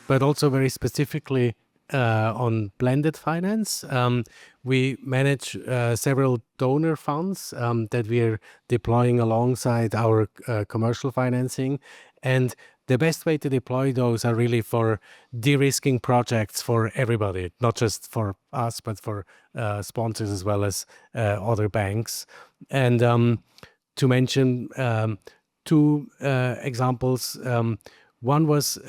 but also very specifically on blended finance. We manage several donor funds that we are deploying alongside our commercial financing. And the best way to deploy those are really for de-risking projects for everybody, not just for us, but for sponsors as well as other banks. And to mention two examples, one was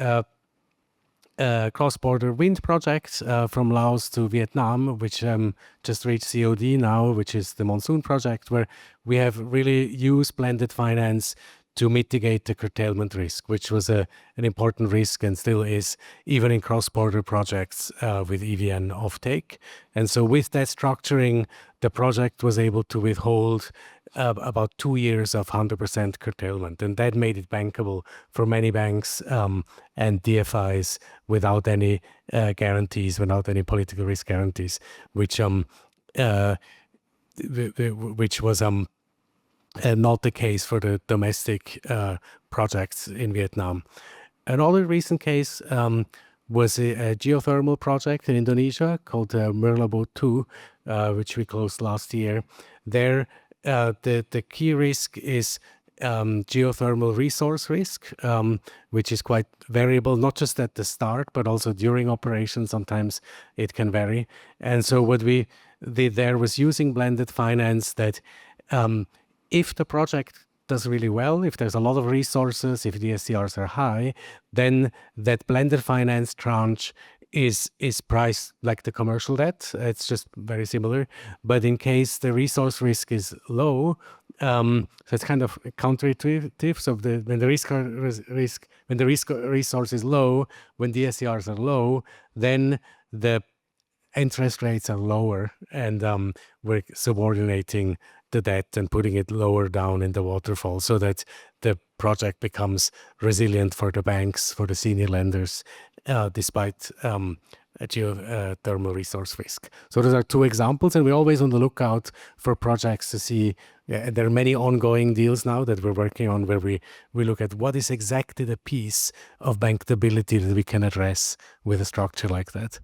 cross-border wind project from Laos to Vietnam, which just reached COD now, which is the monsoon project, where we have really used blended finance to mitigate the curtailment risk, which was an important risk and still is, even in cross-border projects with EVN offtake. And so with that structuring, the project was able to withhold about 2 years of 100% curtailment. And that made it bankable for many banks and DFIs without any guarantees, without any political risk guarantees, which was not the case for the domestic projects in Vietnam. Another recent case was a geothermal project in Indonesia called Merlabo 2, which we closed last year. There, the key risk is geothermal resource risk, which is quite variable, not just at the start, but also during operation. Sometimes it can vary. And so what we did there was using blended finance that if the project does really well, if there's a lot of resources, if the SCRs are high, then that blended finance tranche is priced like the commercial debt. It's just very similar. But in case the resource risk is low, so it's kind of counterintuitive. So when the risk resource is low, when the SCRs are low, then the interest rates are lower, and we're subordinating the debt and putting it lower down in the waterfall so that the project becomes resilient for the banks, for the senior lenders, despite a geothermal resource risk. So those are two examples, and we're always on the lookout for projects to see. There are many ongoing deals now that we're working on where we look at what is exactly the piece of bankability that we can address with a structure like that.